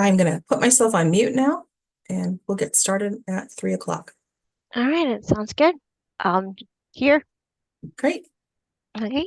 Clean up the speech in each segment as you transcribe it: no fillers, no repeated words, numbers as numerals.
I'm gonna put myself on mute now and we'll get started at 3 o'clock. All right, it sounds good. Um, here. Great. Okay.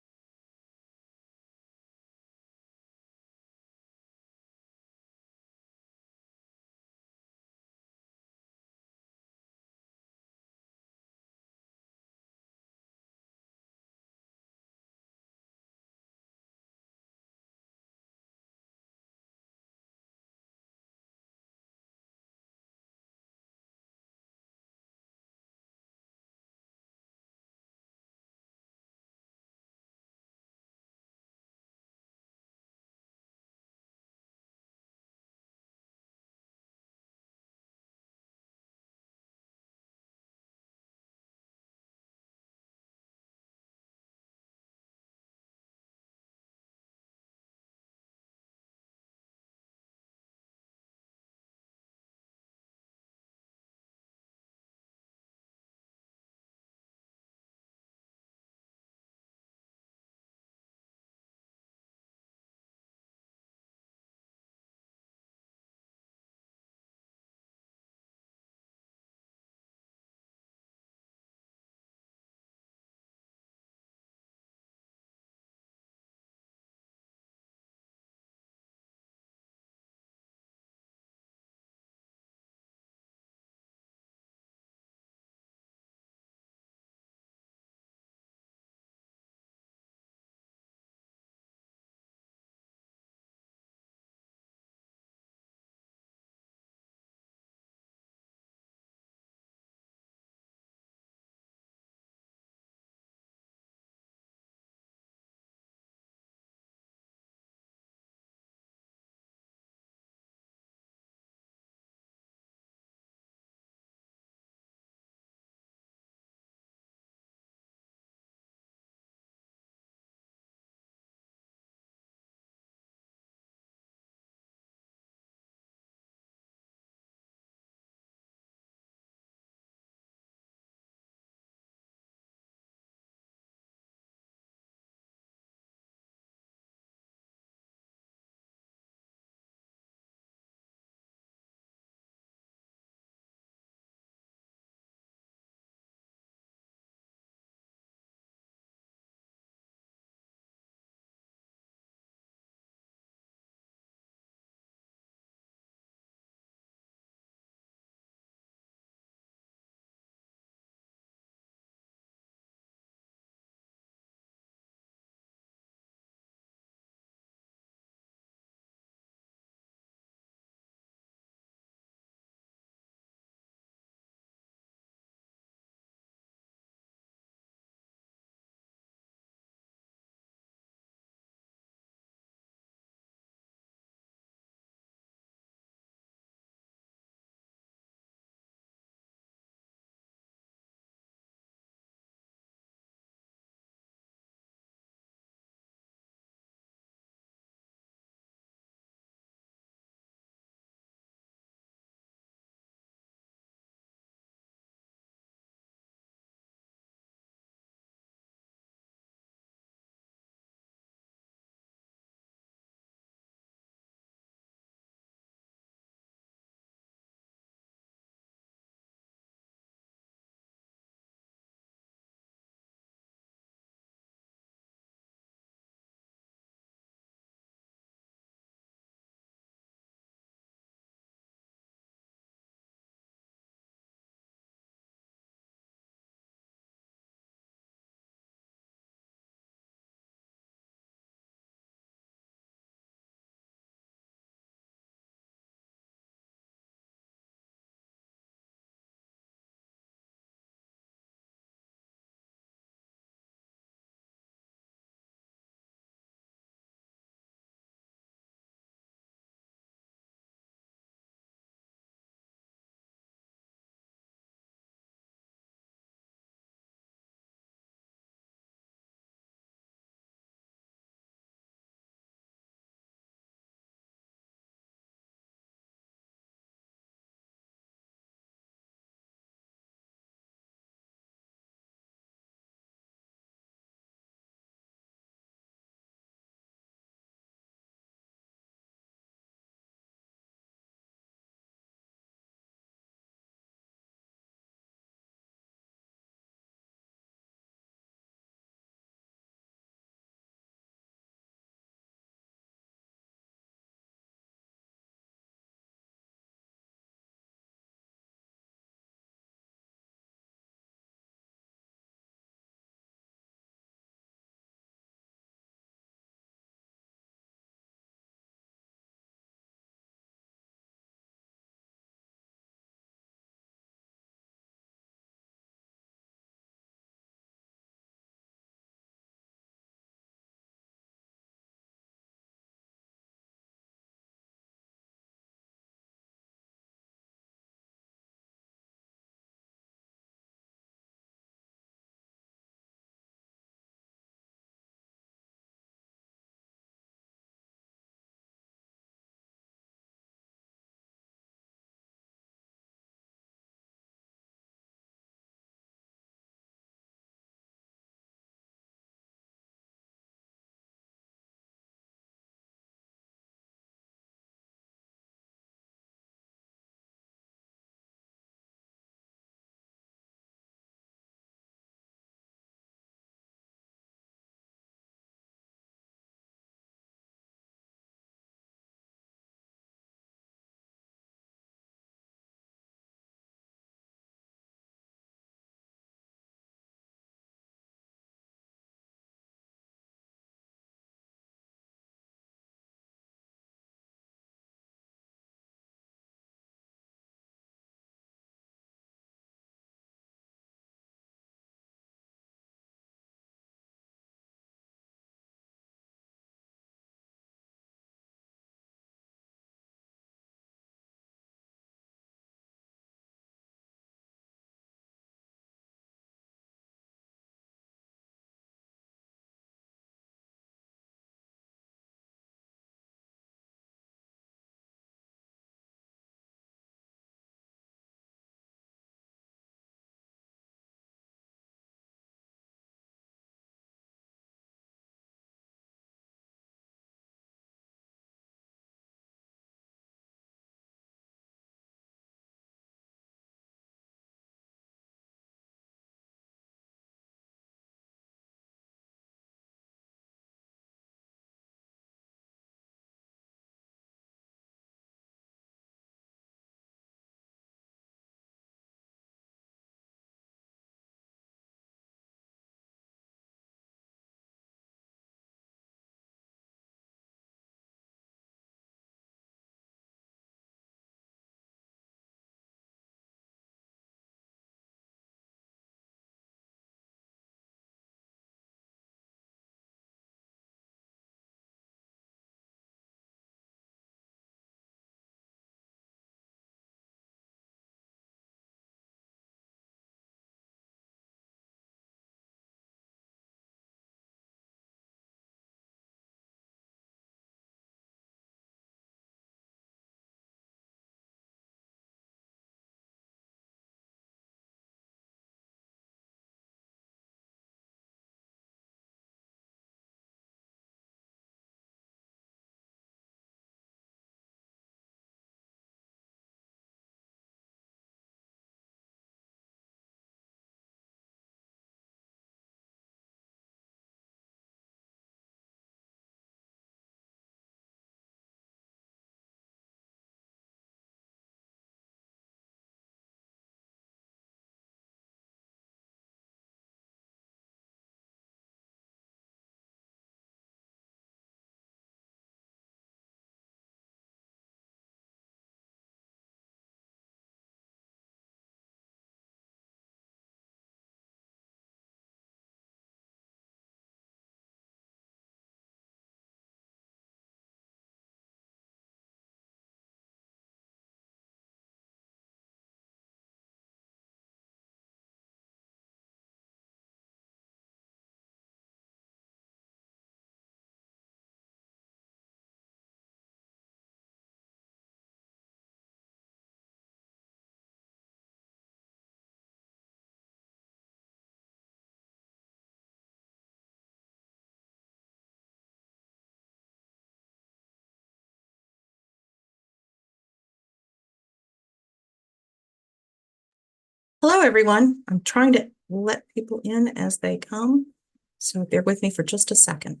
Hello, everyone. I'm trying to let people in as they come, so bear with me for just a second.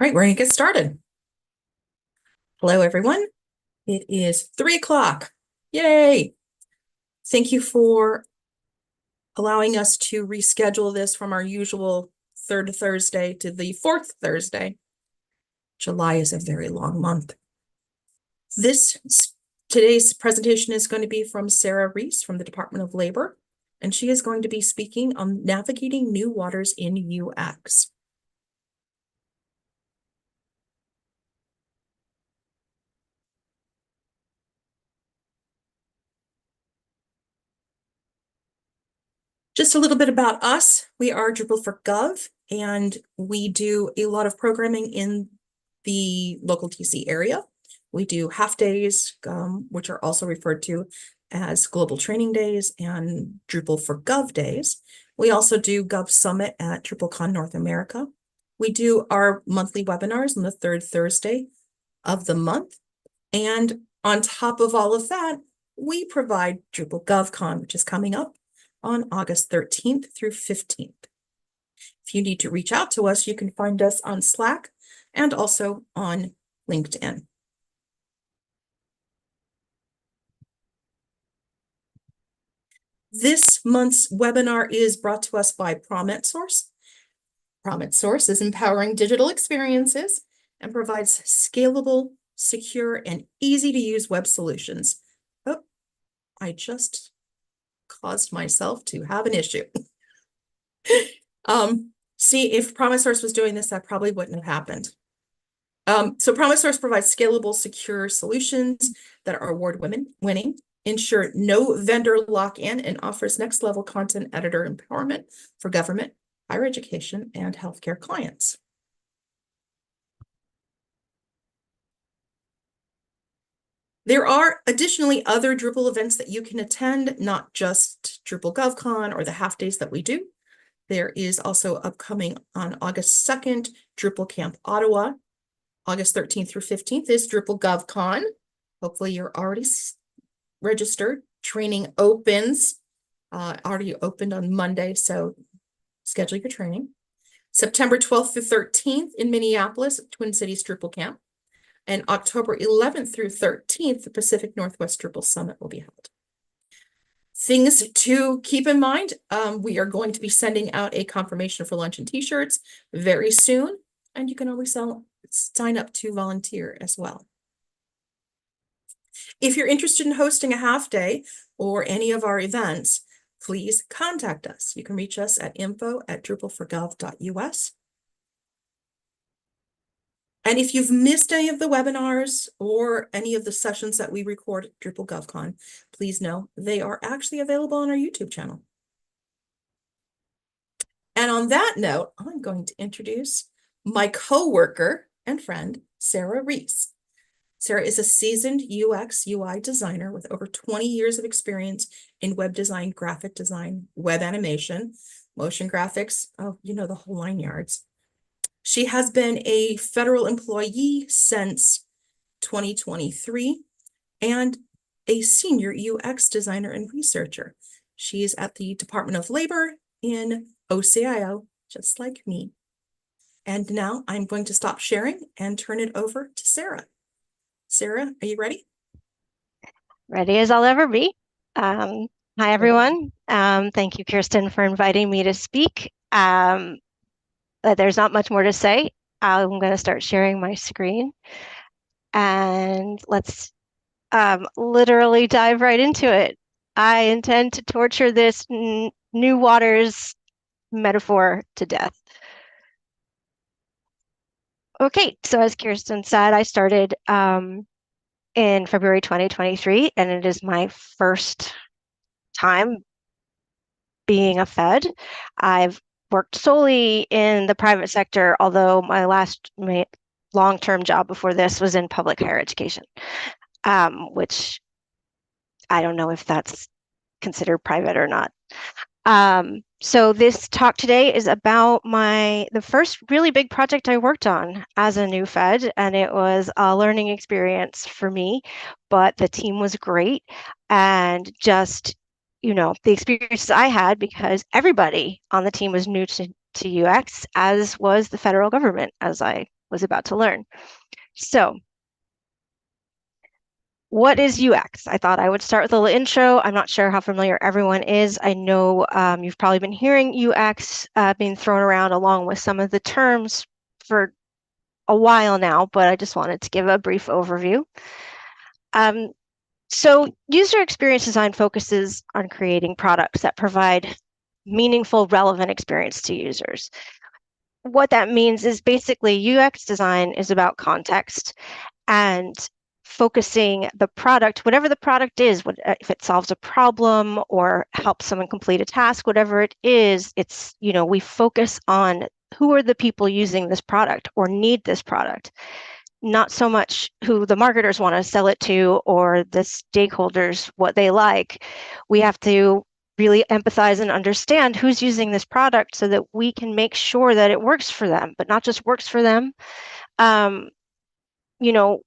All right, we're going to get started. Hello, everyone. It is 3 o'clock. Yay! Thank you for allowing us to reschedule this from our usual third Thursday to the fourth Thursday. July is a very long month. Today's presentation is going to be from Sarah Reese from the Department of Labor, and she is going to be speaking on navigating new waters in UX. Just a little bit about us. We are Drupal4Gov, and we do a lot of programming in the local TC area. We do half days, which are also referred to as Global Training Days and Drupal4Gov days. We also do Gov Summit at DrupalCon North America. We do our monthly webinars on the third Thursday of the month. And on top of all of that, we provide Drupal4GovCon, which is coming up on August 13th through 15th. If you need to reach out to us, you can find us on Slack and also on LinkedIn. This month's webinar is brought to us by ProMetSource. ProMetSource is empowering digital experiences and provides scalable, secure, and easy-to-use web solutions. Oh, I just caused myself to have an issue. See, if ProMetSource was doing this, that probably wouldn't have happened. So ProMetSource provides scalable, secure solutions that are award-winning, ensure no vendor lock-in, and offers next-level content editor empowerment for government, higher education, and healthcare clients. There are additionally other Drupal events that you can attend, not just Drupal4GovCon or the half days that we do. There is also upcoming on August 2nd, Drupal Camp Ottawa. August 13th through 15th is Drupal4GovCon. Hopefully you're already registered. Training opens, already opened on Monday, so schedule your training. September 12th through 13th in Minneapolis, Twin Cities Drupal Camp. And October 11th through 13th, the Pacific Northwest Drupal Summit will be held. Things to keep in mind, we are going to be sending out a confirmation for lunch and t-shirts very soon, and you can always sign up to volunteer as well. If you're interested in hosting a half day or any of our events, please contact us. You can reach us at info@drupal4gov.us. And if you've missed any of the webinars or any of the sessions that we record at Drupal4GovCon, please know they are actually available on our YouTube channel. And on that note, I'm going to introduce my co-worker and friend, Sarah Reese. Sarah is a seasoned UX UI designer with over 20 years of experience in web design, graphic design, web animation, motion graphics, oh, you know, the whole 9 yards. She has been a federal employee since 2023 and a senior UX designer and researcher. She's at the Department of Labor in OCIO, just like me. And now I'm going to stop sharing and turn it over to Sarah. Sarah, are you ready? Ready as I'll ever be. Hi, everyone. Thank you, Kirsten, for inviting me to speak. There's not much more to say. I'm going to start sharing my screen. And let's literally dive right into it. I intend to torture this new waters metaphor to death. Okay, so as Kirsten said, I started in February 2023, and it is my first time being a Fed. I've worked solely in the private sector, although my long-term job before this was in public higher education, which I don't know if that's considered private or not. So this talk today is about the first really big project I worked on as a new Fed, and it was a learning experience for me, but the team was great, and just, the experiences I had, because everybody on the team was new to UX, as was the federal government, as I was about to learn. So what is UX? I thought I would start with a little intro. I'm not sure how familiar everyone is. I know you've probably been hearing UX being thrown around along with some of the terms for a while now, but I just wanted to give a brief overview. So user experience design focuses on creating products that provide meaningful, relevant experience to users. What that means is basically UX design is about context and focusing the product, whatever the product is, if it solves a problem or helps someone complete a task, whatever it is, it's, we focus on who are the people using this product or need this product, not so much who the marketers want to sell it to or the stakeholders, what they like. We have to really empathize and understand who's using this product so that we can make sure that it works for them, but not just works for them. You know,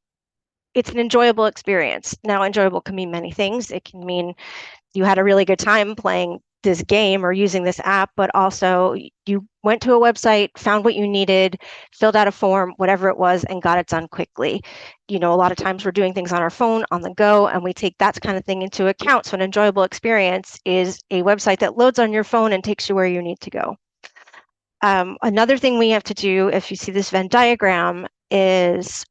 it's an enjoyable experience. Now, enjoyable can mean many things. It can mean you had a really good time playing this game or using this app, but also you went to a website, found what you needed, filled out a form, whatever it was, and got it done quickly. A lot of times we're doing things on our phone on the go, and we take that kind of thing into account. So an enjoyable experience is a website that loads on your phone and takes you where you need to go. Another thing we have to do, if you see this Venn diagram, is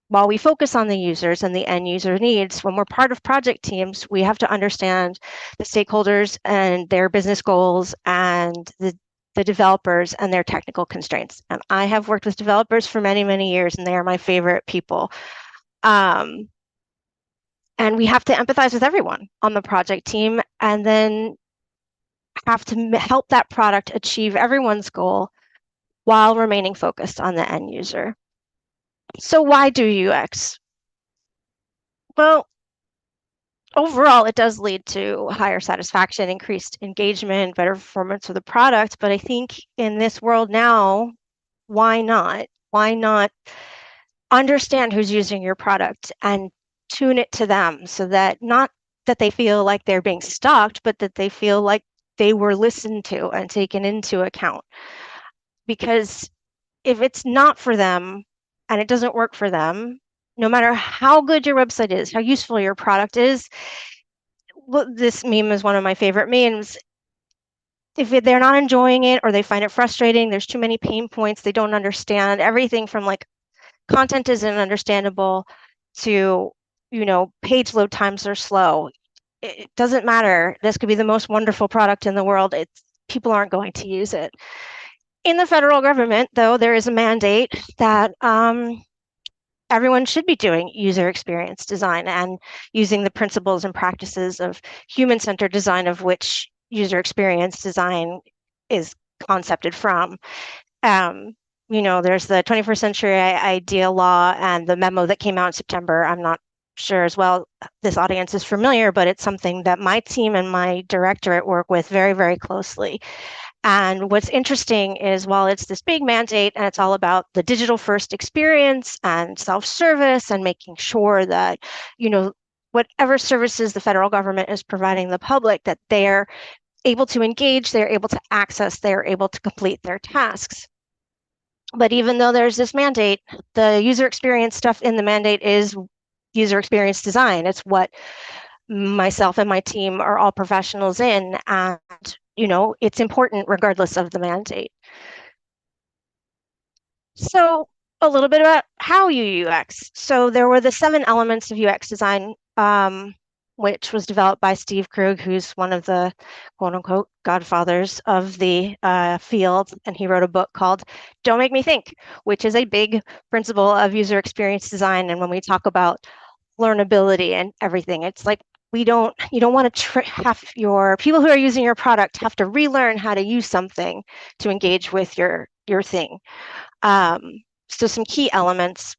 while we focus on the users and the end user needs, when we're part of project teams, we have to understand the stakeholders and their business goals and the developers and their technical constraints. And I have worked with developers for many, many years, and they are my favorite people. And we have to empathize with everyone on the project team and then have to help that product achieve everyone's goal while remaining focused on the end user. So why do UX? Well, overall, it does lead to higher satisfaction, increased engagement, better performance of the product. But I think in this world now, why not? Why not understand who's using your product and tune it to them so that not that they feel like they're being stalked, but that they feel like they were listened to and taken into account. Because if it's not for them and it doesn't work for them, no matter how good your website is, how useful your product is, this meme is one of my favorite memes. If they're not enjoying it or they find it frustrating, there's too many pain points, they don't understand everything from like content isn't understandable to, page load times are slow. It doesn't matter. This could be the most wonderful product in the world. People aren't going to use it. In the federal government, though, there is a mandate that everyone should be doing user experience design and using the principles and practices of human-centered design, of which user experience design is concepted from. There's the 21st Century Idea Law and the memo that came out in September. I'm not sure as well this audience is familiar, but it's something that my team and my directorate work with very, very closely. And what's interesting is while it's this big mandate and it's all about the digital first experience and self-service and making sure that, whatever services the federal government is providing the public, that they're able to engage, they're able to access, they're able to complete their tasks. But even though there's this mandate, the user experience stuff in the mandate is user experience design. It's what myself and my team are all professionals in, and it's important regardless of the mandate. So a little bit about how you UX. So there were the 7 elements of UX design, which was developed by Steve Krug, who's one of the quote unquote godfathers of the field. And he wrote a book called Don't Make Me Think, which is a big principle of user experience design. And when we talk about learnability and everything, it's like you don't want to have your people who are using your product have to relearn how to use something to engage with your thing. So some key elements: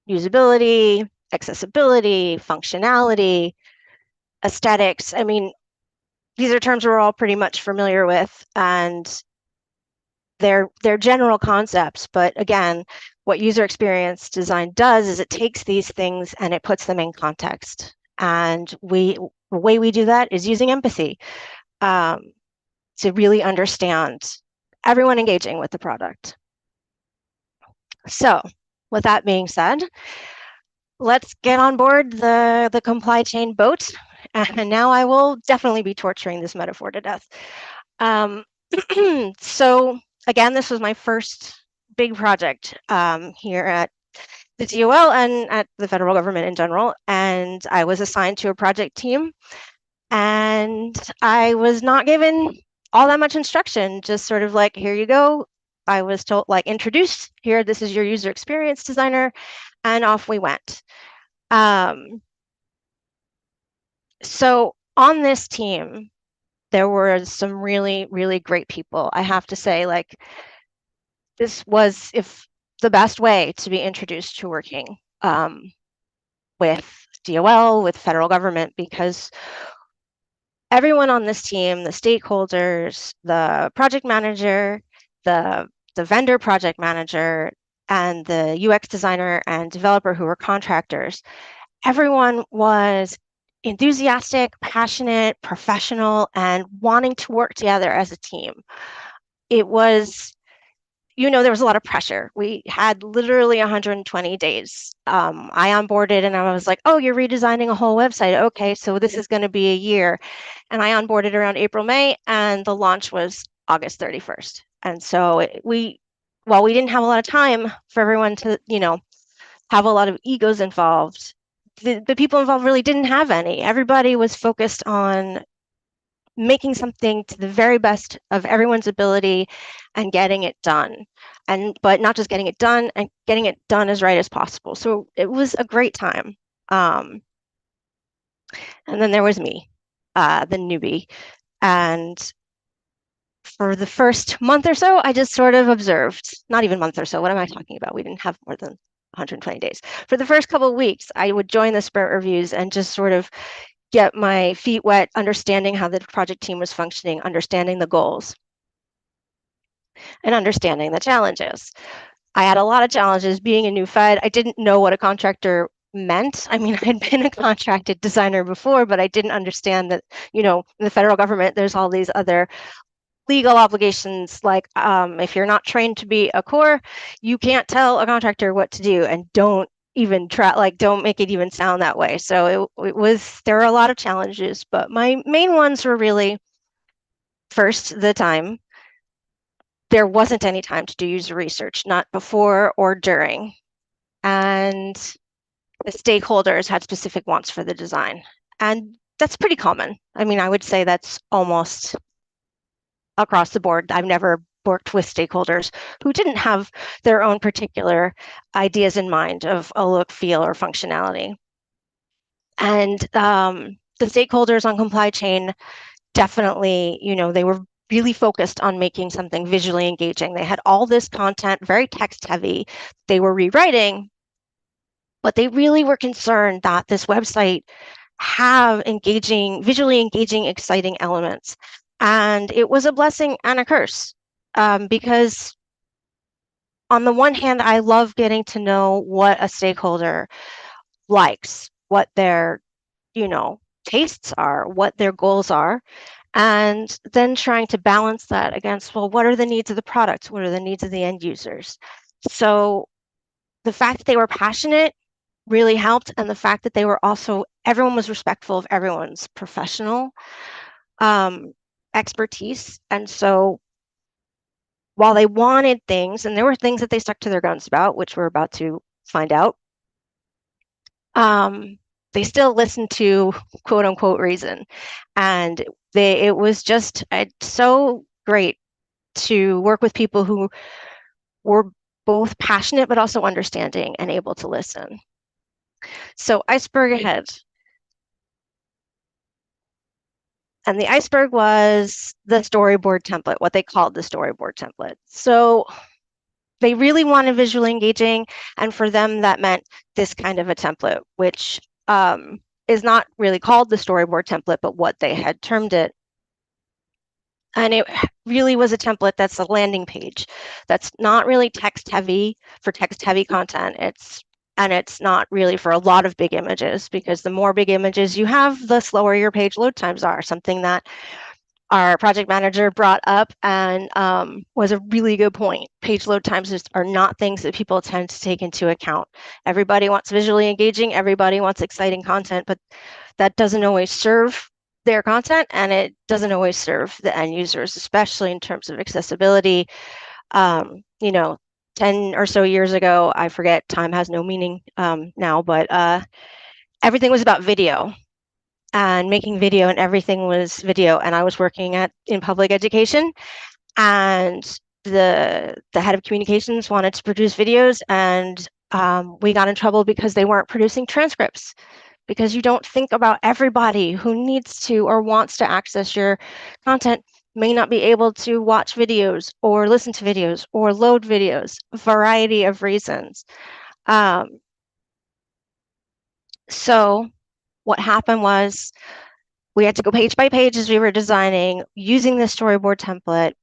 usability, accessibility, functionality, aesthetics. I mean, these are terms we're all pretty much familiar with, and they're general concepts. But again, what user experience design does is it takes these things and it puts them in context. And the way we do that is using empathy to really understand everyone engaging with the product. So with that being said, let's get on board the supply chain boat. And now I will definitely be torturing this metaphor to death. So again, this was my first big project here at the DOL and at the federal government in general. And I was assigned to a project team, and I was not given all that much instruction, just sort of like, here you go. I was told, like, introduce here, this is your user experience designer, and off we went. So on this team, there were some really, really great people. I have to say, like, this was the best way to be introduced to working with DOL, with federal government, because everyone on this team, the stakeholders, the project manager, the vendor project manager, and the UX designer and developer who were contractors, everyone was enthusiastic, passionate, professional, and wanting to work together as a team. It was, there was a lot of pressure. We had literally 120 days. I onboarded and I was like, oh, you're redesigning a whole website. Okay, so this is going to be a year. And I onboarded around April, May, and the launch was August 31st. And so while we didn't have a lot of time for everyone to, have a lot of egos involved, the people involved really didn't have any. Everybody was focused on making something to the very best of everyone's ability and getting it done. But not just getting it done, and getting it done as right as possible. So it was a great time. And then there was me, the newbie. And for the first month or so, I just sort of observed. Not even month or so. What am I talking about? We didn't have more than 120 days. For the first couple of weeks, I would join the sprint reviews and just sort of get my feet wet, understanding how the project team was functioning, understanding the goals, and understanding the challenges. I had a lot of challenges being a new Fed. I didn't know what a contractor meant. I mean, I had been a contracted designer before, but I didn't understand that, in the federal government, there's all these other legal obligations, like if you're not trained to be a core, you can't tell a contractor what to do, and don't even try, like, don't make it even sound that way. So there were a lot of challenges, but my main ones were really, first, the time. There wasn't any time to do user research, not before or during. And the stakeholders had specific wants for the design. And that's pretty common. I mean, I would say that's almost across the board. I've never worked with stakeholders who didn't have their own particular ideas in mind of a look, feel, or functionality. And the stakeholders on supply chain definitely, they were really focused on making something visually engaging. They had all this content, very text heavy, they were rewriting, but they really were concerned that this website have visually engaging, exciting elements. And it was a blessing and a curse, because on the one hand, I love getting to know what a stakeholder likes, what their, tastes are, what their goals are, and then trying to balance that against, well, what are the needs of the product? What are the needs of the end users? So the fact that they were passionate really helped, and the fact that they were also, everyone was respectful of everyone's professional expertise. And so while they wanted things, and there were things that they stuck to their guns about, which we're about to find out, they still listened to quote unquote reason. And it was just so great to work with people who were both passionate but also understanding and able to listen. So iceberg ahead. And the iceberg was the storyboard template, what they called the storyboard template. So they really wanted visually engaging, and for them that meant this kind of a template, which is not really called the storyboard template, but what they had termed it And it really was a template that's a landing page that's not really text heavy for text heavy content. It's not really for a lot of big images, because the more big images you have, the slower your page load times are. Something that our project manager brought up and was a really good point. Page load times are not things that people tend to take into account. Everybody wants visually engaging, everybody wants exciting content, but that doesn't always serve their content, and it doesn't always serve the end users, especially in terms of accessibility. 10 or so years ago, I forget, time has no meaning now, but everything was about video and making video, and everything was video. And I was working in public education, and the head of communications wanted to produce videos, and we got in trouble because they weren't producing transcripts, because you don't think about everybody who needs to or wants to access your content may not be able to watch videos or listen to videos or load videos, a variety of reasons. So what happened was we had to go page by page as we were designing using the storyboard template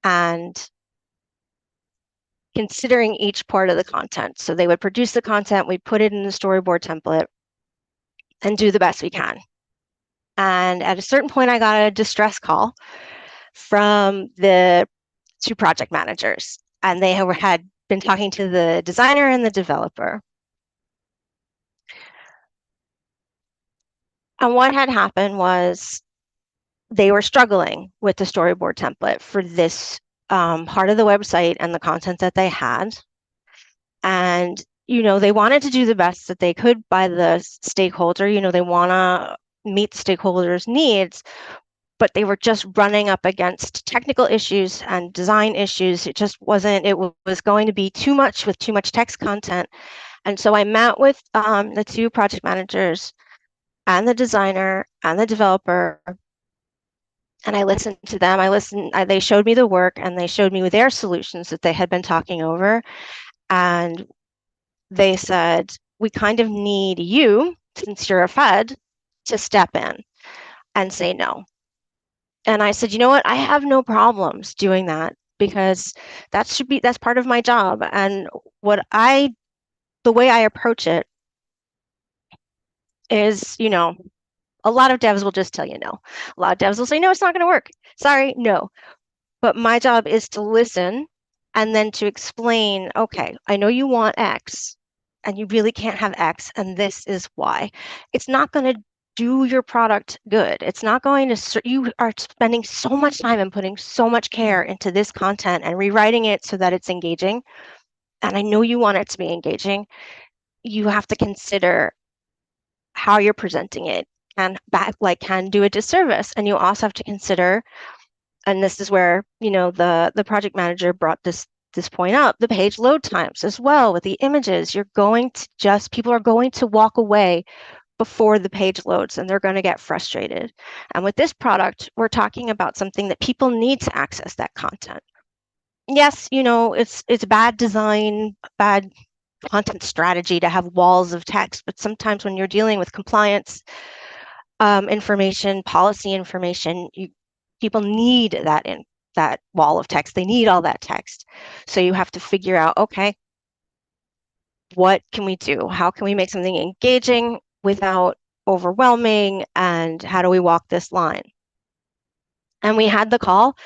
and considering each part of the content. So they would produce the content, we'd put it in the storyboard template and do the best we can. And at a certain point, I got a distress call from the two project managers, and they had been talking to the designer and the developer. And what had happened was they were struggling with the storyboard template for this part of the website and the content that they had. And, they wanted to do the best that they could by the stakeholder. They want to meet the stakeholders' needs, but they were just running up against technical issues and design issues. It just wasn't, it was going to be too much with too much text content. And so I met with the two project managers and the designer and the developer, and I listened to them. They showed me the work, and they showed me their solutions that they had been talking over. And they said, we kind of need you, since you're a Fed, to step in and say no. And I said, you know what? I have no problems doing that, because that's part of my job. And the way I approach it is, a lot of devs will just tell you no. A lot of devs will say, no, it's not going to work. Sorry, no. But my job is to listen and then to explain, okay, I know you want X and you really can't have X, and this is why. It's not going to do your product good. It's not going to, you are spending so much time and putting so much care into this content and rewriting it so that it's engaging. And I know you want it to be engaging. You have to consider how you're presenting it and can do a disservice. And you also have to consider, and this is where, the project manager brought this point up, the page load times as well with the images. People are going to walk away before the page loads, and they're going to get frustrated. And with this product, we're talking about something that people need to access that content. Yes, it's bad design, bad content strategy to have walls of text, but sometimes when you're dealing with compliance information, policy information, people need that wall of text. They need all that text. So you have to figure out, okay, what can we do? How can we make something engaging without overwhelming? And how do we walk this line? And we had the call,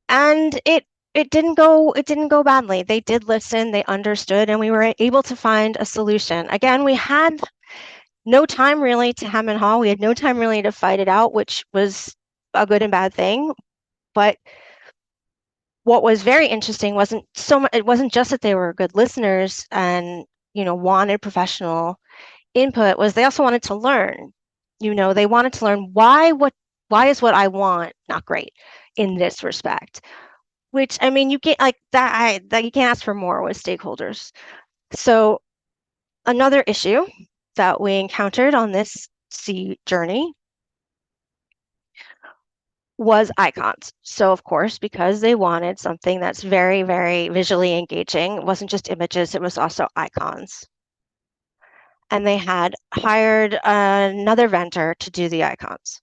and it didn't go badly. They did listen, they understood, and we were able to find a solution. Again, we had no time really to hem and haw. We had no time really to fight it out, which was a good and bad thing. But what was very interesting it wasn't just that they were good listeners and wanted professional input, was they also wanted to learn. They wanted to learn why is what I want not great in this respect. Which, I mean, you can't, like that you can't ask for more with stakeholders. So another issue that we encountered on this C journey was icons. So of course, because they wanted something that's very, very visually engaging, it wasn't just images, it was also icons. And they had hired another vendor to do the icons.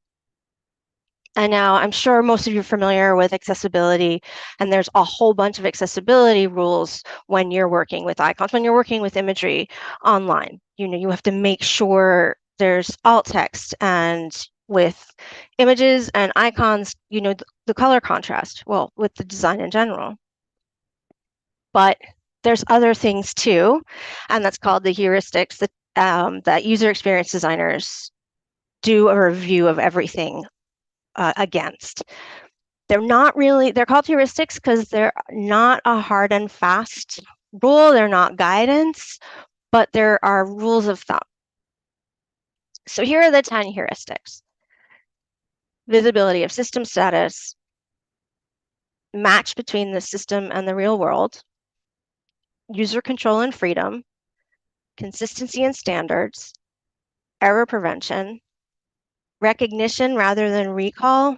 And now I'm sure most of you are familiar with accessibility, and there's a whole bunch of accessibility rules when you're working with icons, when you're working with imagery online. You have to make sure there's alt text, and with images and icons, the color contrast, well, with the design in general. But there's other things too, and that's called the heuristics that user experience designers do a review of everything against. They're called heuristics because they're not a hard and fast rule. They're not guidance, but there are rules of thumb. So here are the 10 heuristics. Visibility of system status, match between the system and the real world, user control and freedom, consistency and standards, error prevention, recognition rather than recall,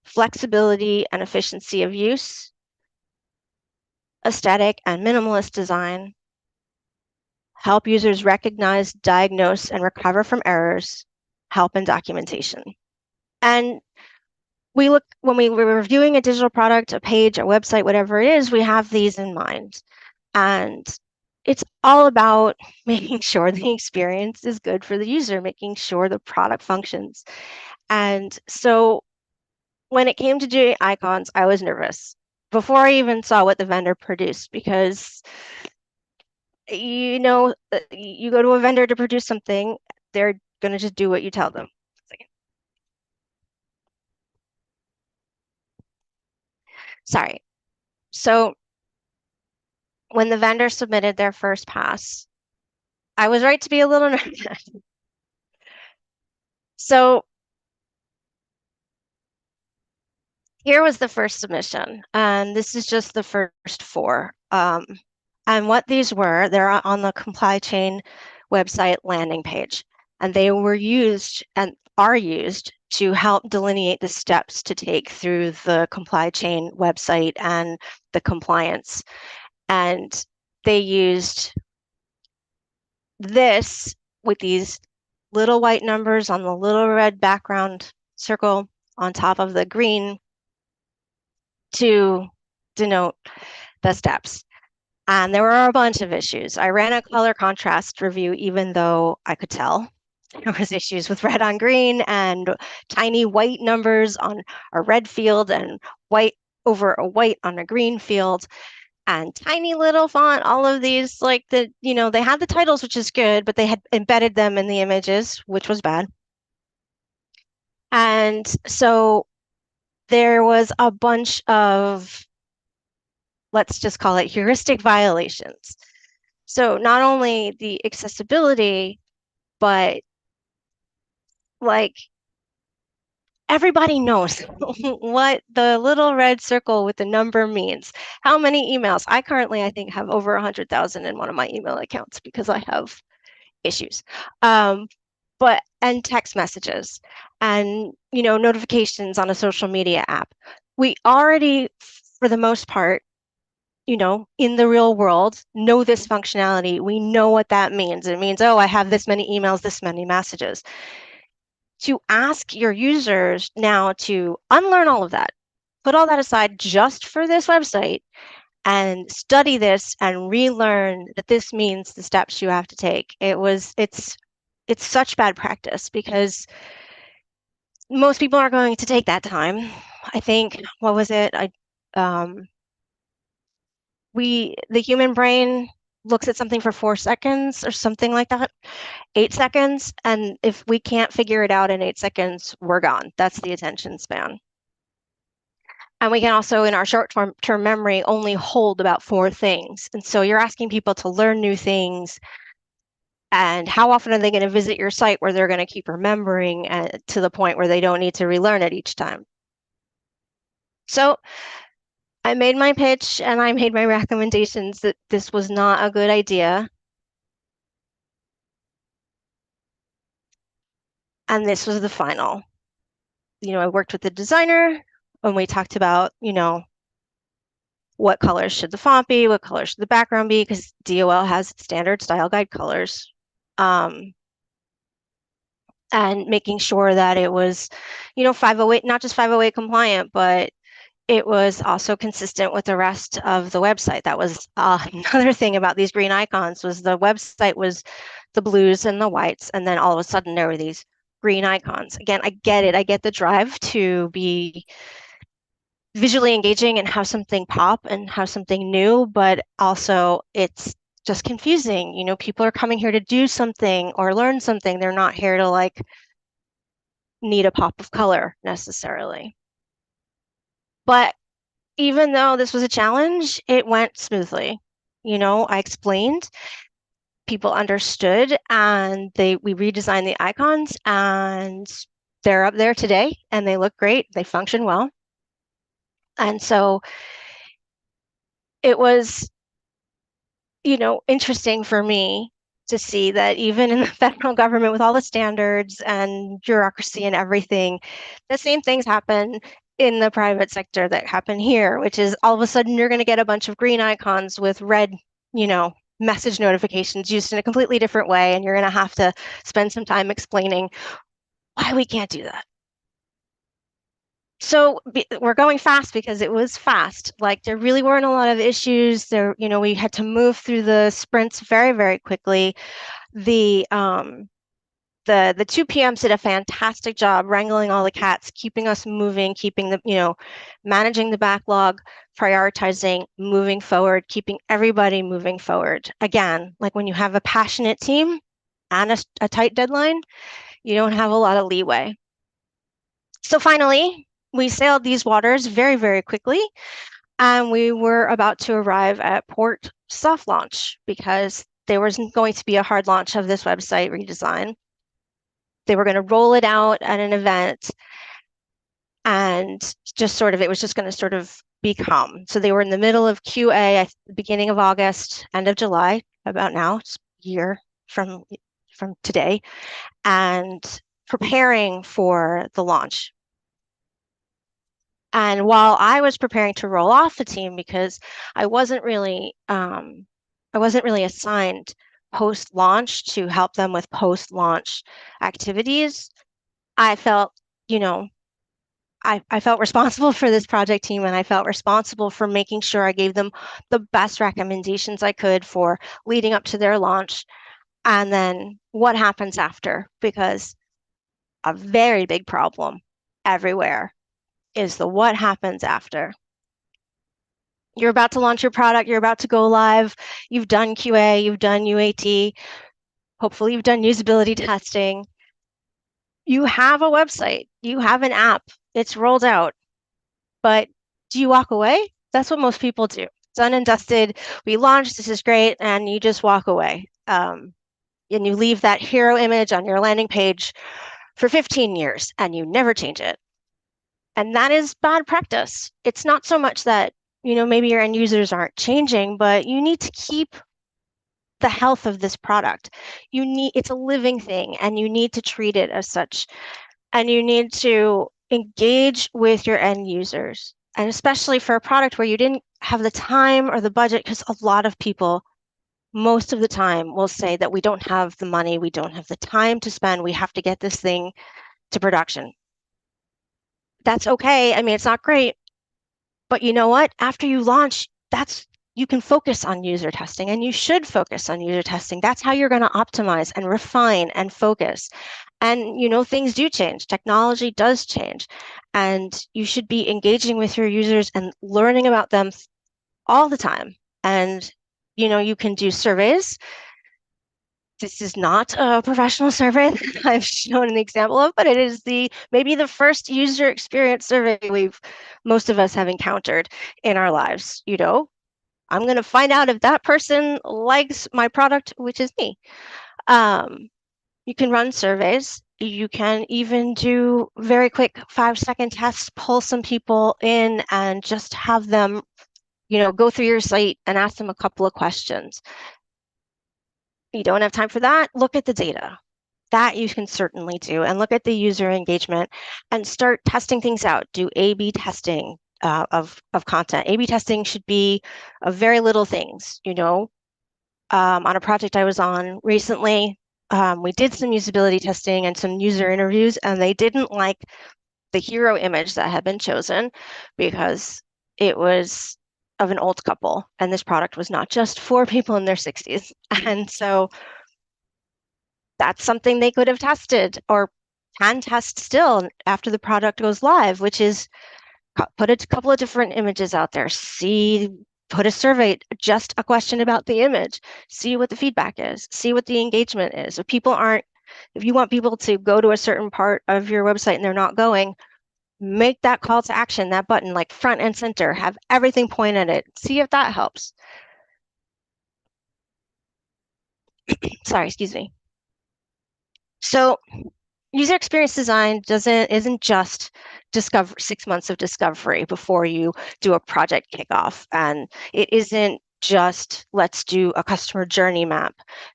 flexibility and efficiency of use, aesthetic and minimalist design, help users recognize, diagnose, and recover from errors, help and documentation. And when we were reviewing a digital product, a page, a website, whatever it is, we have these in mind. And it's all about making sure the experience is good for the user, making sure the product functions. And so when it came to doing icons, I was nervous before I even saw what the vendor produced, because you go to a vendor to produce something, they're going to just do what you tell them. Sorry. So when the vendor submitted their first pass, I was right to be a little nervous. So here was the first submission, and this is just the first 4. And what these were, they're on the Comply Chain website landing page, and they were used and are used to help delineate the steps to take through the Comply Chain website and the compliance. And they used this with these little white numbers on the little red background circle on top of the green to denote the steps. And there were a bunch of issues. I ran a color contrast review, even though I could tell there was issues with red on green and tiny white numbers on a red field and white over a white on a green field and tiny little font. All of these, they had the titles, which is good, but they had embedded them in the images, which was bad. And so there was a bunch of, let's just call it heuristic violations. So not only the accessibility, but everybody knows what the little red circle with the number means. How many emails? I think, have over 100,000 in one of my email accounts because I have issues. And text messages and, notifications on a social media app. We already, for the most part, in the real world, know this functionality. We know what that means. It means, oh, I have this many emails, this many messages. To ask your users now to unlearn all of that, put all that aside just for this website and study this and relearn that this means the steps you have to take. It's such bad practice because most people aren't going to take that time. I think, what was it? The human brain looks at something for 4 seconds or something like that, 8 seconds. And if we can't figure it out in 8 seconds, we're gone. That's the attention span. And we can also, in our short-term memory, only hold about 4 things. And so you're asking people to learn new things. And how often are they going to visit your site where they're going to keep remembering to the point where they don't need to relearn it each time? So I made my pitch and I made my recommendations that this was not a good idea. And this was the final. I worked with the designer and we talked about, what colors should the font be, what colors should the background be, because DOL has standard style guide colors. and making sure that it was, 508, not just 508 compliant, but it was also consistent with the rest of the website. That was another thing about these green icons, was the website was the blues and the whites, and then all of a sudden there were these green icons. Again, I get it. I get the drive to be visually engaging and have something pop and have something new, but also it's just confusing. People are coming here to do something or learn something. They're not here to like need a pop of color necessarily. But even though this was a challenge, it went smoothly. I explained, people understood, and we redesigned the icons, and they're up there today, and they look great. They function well. And so it was, interesting for me to see that even in the federal government, with all the standards and bureaucracy and everything, the same things happen in the private sector that happen here, which is all of a sudden you're going to get a bunch of green icons with red, message notifications used in a completely different way, and you're going to have to spend some time explaining why we can't do that. So we're going fast because it was fast. Like, there really weren't a lot of issues there. We had to move through the sprints very, very quickly. The two PMs did a fantastic job wrangling all the cats, keeping us moving, keeping the, managing the backlog, prioritizing, moving forward, keeping everybody moving forward. Again, like when you have a passionate team and a tight deadline, you don't have a lot of leeway. So finally, we sailed these waters very, very quickly, and we were about to arrive at port soft launch because there was going to be a hard launch of this website redesign. They were going to roll it out at an event, and it was just going to sort of become. So they were in the middle of QA at the beginning of August, end of July, about now, it's a year from today, and preparing for the launch. And while I was preparing to roll off the team, because I wasn't really assigned post-launch to help them with post-launch activities, I felt, I felt responsible for this project team, and I felt responsible for making sure I gave them the best recommendations I could for leading up to their launch, and then what happens after, because a very big problem everywhere is the what happens after. You're about to launch your product, you're about to go live, you've done QA, you've done UAT, hopefully you've done usability testing. You have a website, you have an app, it's rolled out, but do you walk away? That's what most people do. Done and dusted, we launched, this is great, and you just walk away. And you leave that hero image on your landing page for 15 years and you never change it. And that is bad practice. It's not so much that, maybe your end users aren't changing, but you need to keep the health of this product. It's a living thing, and you need to treat it as such. And you need to engage with your end users. And especially for a product where you didn't have the time or the budget, because a lot of people, most of the time, will say that we don't have the money, we don't have the time to spend, we have to get this thing to production. That's okay. I mean, it's not great, but you know what? After you launch, you can focus on user testing, and you should focus on user testing. That's how you're going to optimize and refine and focus. And, things do change. Technology does change. And you should be engaging with your users and learning about them all the time. And, you can do surveys. This is not a professional survey that I've shown an example of, but it is maybe the first user experience survey most of us have encountered in our lives. I'm going to find out if that person likes my product, which is me. You can run surveys. You can even do very quick 5-second tests, pull some people in and just have them, go through your site and ask them a couple of questions. You don't have time for that? Look at the data. That you can certainly do, and look at the user engagement and start testing things out. Do A/B testing of content. A/B testing should be of very little things. On a project I was on recently, we did some usability testing and some user interviews, and they didn't like the hero image that had been chosen because it was of an old couple, and this product was not just for people in their 60s. And so that's something they could have tested or can test still after the product goes live, which is put a couple of different images out there, put a survey, just a question about the image, see what the feedback is, see what the engagement is. If you want people to go to a certain part of your website and they're not going, make that call to action, that button, like front and center, have everything point at it. See if that helps. Sorry, excuse me. So user experience design isn't just 6 months of discovery before you do a project kickoff, and it isn't just let's do a customer journey map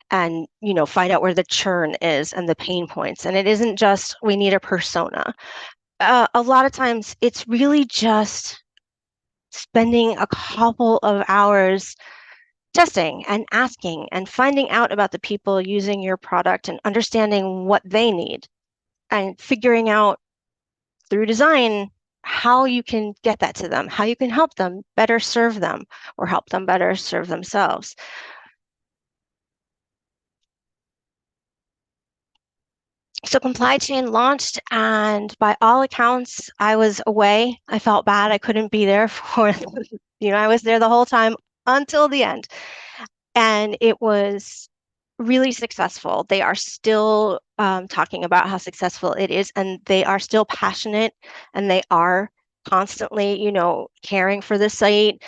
and find out where the churn is and the pain points, and it isn't just we need a persona. A lot of times it's really just spending a couple of hours testing and asking and finding out about the people using your product and understanding what they need and figuring out through design how you can get that to them, how you can help them better serve them or help them better serve themselves. So supply chain launched, and by all accounts, I was away. I felt bad. I couldn't be there for, I was there the whole time until the end. And it was really successful. They are still talking about how successful it is, and they are still passionate, and they are constantly, caring for the site,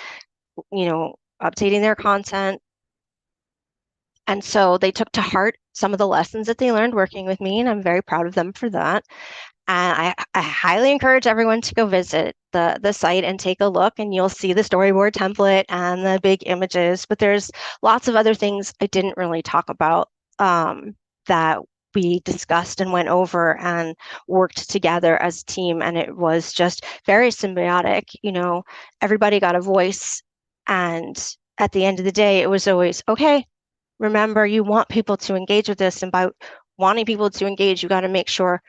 updating their content. And so they took to heart some of the lessons that they learned working with me, and I'm very proud of them for that. And I highly encourage everyone to go visit the site and take a look, and you'll see the storyboard template and the big images. But there's lots of other things I didn't really talk about that we discussed and went over and worked together as a team. And it was just very symbiotic. Everybody got a voice. And at the end of the day, it was always, okay, remember, you want people to engage with this. And by wanting people to engage, you got to make sure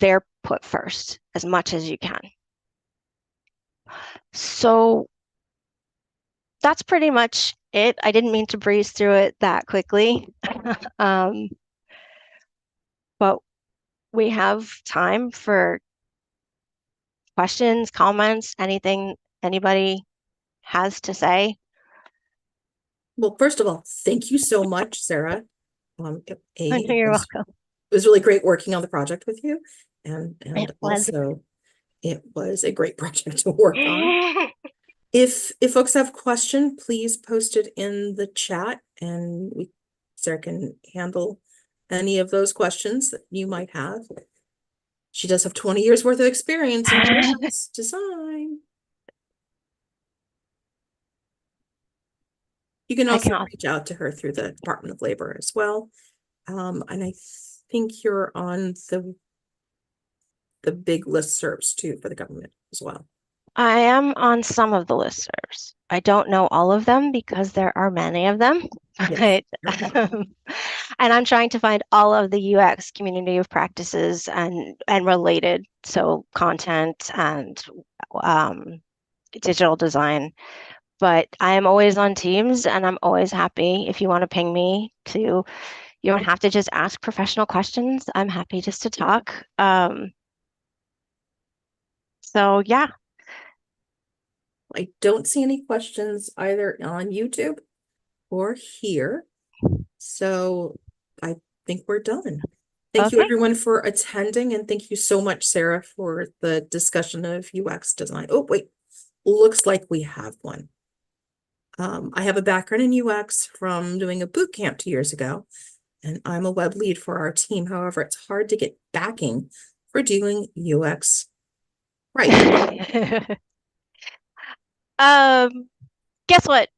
they're put first as much as you can. So that's pretty much it. I didn't mean to breeze through it that quickly. But we have time for questions, comments, anything anybody has to say. Well, first of all, thank you so much, Sarah. You're welcome. It was really great working on the project with you, and Was. also it was a great project to work on. If folks have question, please post it in the chat, and Sarah can handle any of those questions that you might have. She does have 20 years worth of experience in design. You can also reach out to her through the Department of Labor as well. And I think you're on the big listservs too for the government as well. I am on some of the listservs. I don't know all of them because there are many of them. Yes. And I'm trying to find all of the UX community of practices and related, so content and digital design. But I am always on Teams, and I'm always happy if you want to ping me to. You don't have to just ask professional questions. I'm happy just to talk. So yeah. I don't see any questions either on YouTube or here. So I think we're done. Thank you everyone for attending, and thank you so much, Sarah, for the discussion of UX design. Oh, wait, looks like we have one. I have a background in UX from doing a boot camp 2 years ago, and I'm a web lead for our team. However, it's hard to get backing for doing UX right. Guess what?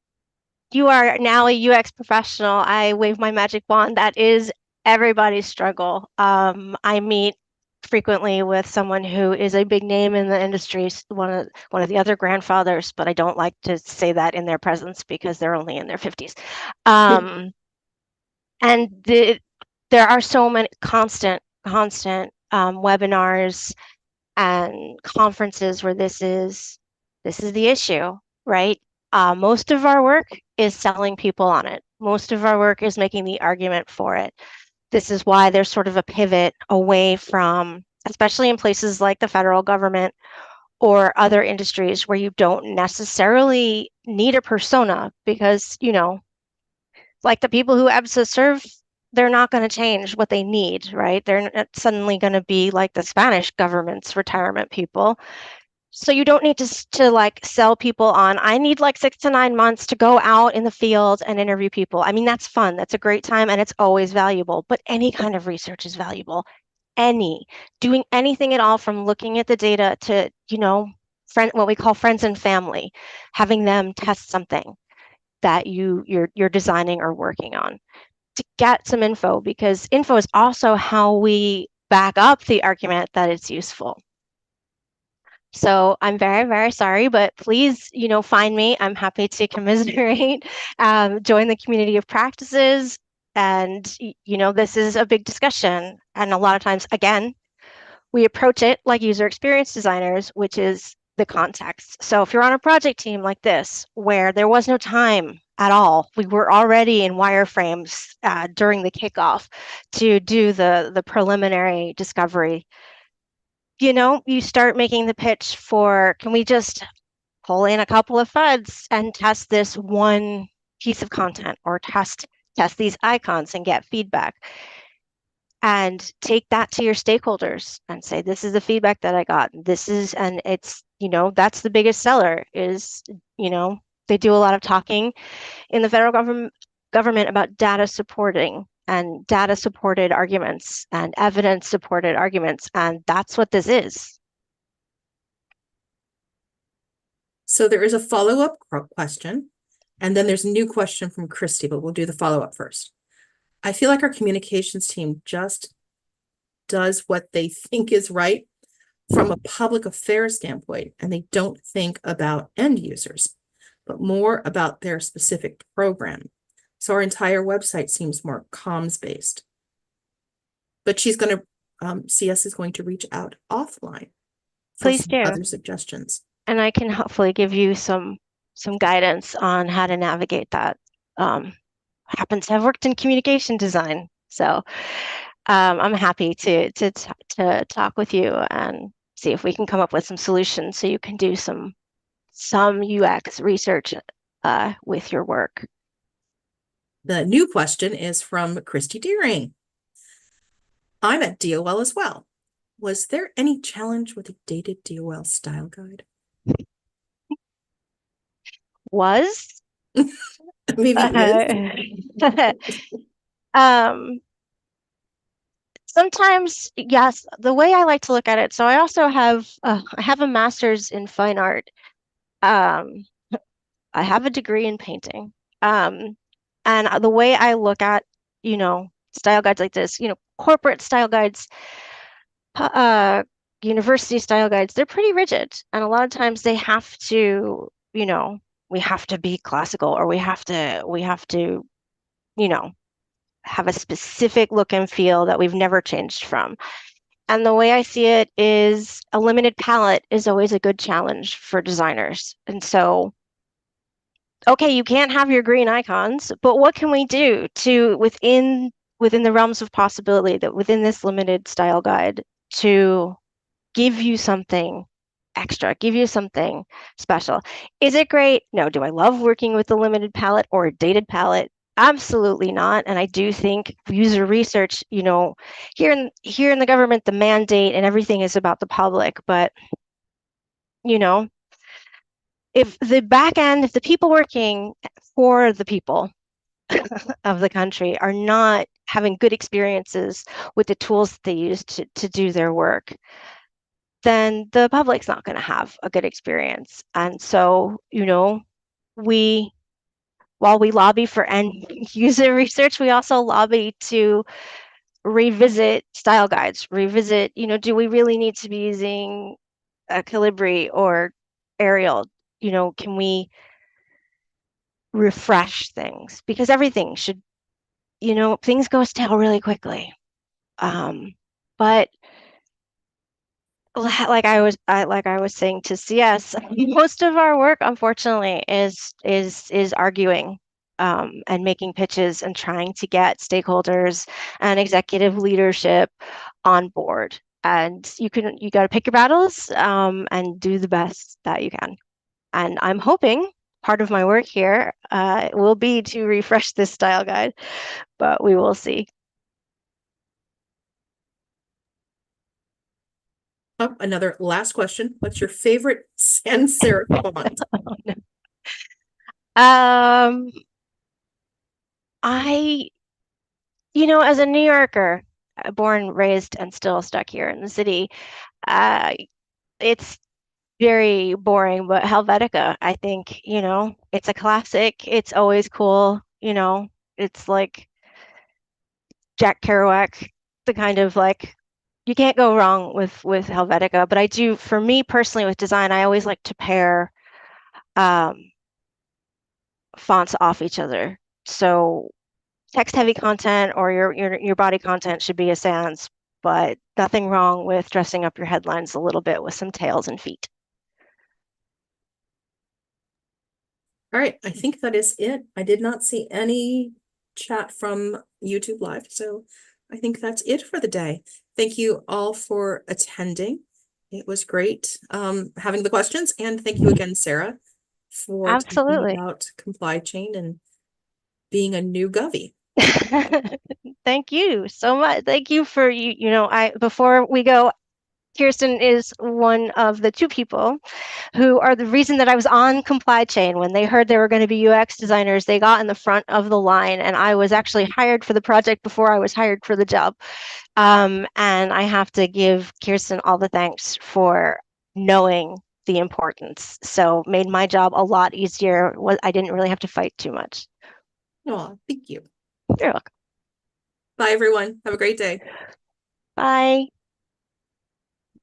You are now a UX professional. I wave my magic wand. That is everybody's struggle. I meet frequently with someone who is a big name in the industry, one of the other grandfathers, but I don't like to say that in their presence because they're only in their 50s. And there are so many constant webinars and conferences where this is the issue, right? Most of our work is selling people on it. Most of our work is making the argument for it. This is why there's sort of a pivot away from, especially in places like the federal government or other industries where you don't necessarily need a persona because, like the people who EBSA serve, they're not going to change what they need, right? They're not suddenly going to be like the Spanish government's retirement people. So you don't need to like sell people on, I need like 6 to 9 months to go out in the field and interview people. I mean, that's fun. That's a great time and it's always valuable, but any kind of research is valuable. Doing anything at all from looking at the data to, what we call friends and family, having them test something that you're designing or working on to get some info, because info is also how we back up the argument that it's useful. So I'm very, very sorry, but please, find me. I'm happy to commiserate, join the community of practices. And, this is a big discussion. And a lot of times, again, we approach it like user experience designers, which is the context. So if you're on a project team like this, where there was no time at all, we were already in wireframes during the kickoff to do the preliminary discovery. You start making the pitch for, can we just pull in a couple of FUDs and test this one piece of content, or test these icons and get feedback, and take that to your stakeholders and say, this is the feedback that I got. And it's, that's the biggest seller is, they do a lot of talking in the federal government about data supporting and data supported arguments and evidence supported arguments. And that's what this is. So there is a follow-up question, and then there's a new question from Christy, but we'll do the follow-up first. I feel like our communications team just does what they think is right from a public affairs standpoint, and they don't think about end users, but more about their specific program. So our entire website seems more comms based. But she's going to, CS is going to reach out offline for Please some do. other suggestions. And I can hopefully give you some guidance on how to navigate that. Happen to have worked in communication design, so I'm happy to talk with you and see if we can come up with some solutions so you can do some UX research with your work. The new question is from Christy Deering. I'm at DOL as well. Was there any challenge with a dated DOL style guide? Was? Maybe sometimes, yes, the way I like to look at it. So I also have I have a master's in fine art. I have a degree in painting. And the way I look at, style guides like this, corporate style guides, university style guides, they're pretty rigid. And a lot of times they have to, we have to be classical, or we have to, have a specific look and feel that we've never changed from. And the way I see it is a limited palette is always a good challenge for designers. And so, okay, you can't have your green icons, but what can we do to, within the realms of possibility, that within this limited style guide, to give you something extra, give you something special? Is it great? No. Do I love working with a limited palette or a dated palette? Absolutely not. And I do think user research, here in the government, the mandate and everything is about the public, but if the back end, if the people working for the people of the country are not having good experiences with the tools that they use to do their work, then the public's not going to have a good experience. And so, while we lobby for end user research, we also lobby to revisit style guides, do we really need to be using a Calibri or Arial? Can we refresh things? Because everything should, things go stale really quickly. But like I was saying to CS, most of our work, unfortunately, is arguing and making pitches and trying to get stakeholders and executive leadership on board. And you got to pick your battles and do the best that you can. And I'm hoping part of my work here will be to refresh this style guide, but we will see. Oh, another last question. What's your favorite sans serif font? Oh, no. Um, I, as a New Yorker, born, raised, and still stuck here in the city, uh, it's very boring, but Helvetica, I think, it's a classic. It's always cool, it's like Jack Kerouac, the kind of like you can't go wrong with Helvetica. But I do, for me personally, with design, I always like to pair um, fonts off each other. So text heavy content or your body content should be a sans, but nothing wrong with dressing up your headlines a little bit with some tails and feet. All right, I think that is it. I did not see any chat from YouTube Live, so I think that's it for the day. Thank you all for attending. It was great having the questions, and thank you again, Sarah, for talking Absolutely. about Comply Chain and being a new Govy. Thank you so much. Thank you for before we go, Kirsten is one of the two people who are the reason that I was on Comply Chain. When they heard there were going to be UX designers, they got in the front of the line, and I was actually hired for the project before I was hired for the job. And I have to give Kirsten all the thanks for knowing the importance. So made my job a lot easier. I didn't really have to fight too much. Oh, thank you. You're welcome. Bye, everyone. Have a great day. Bye.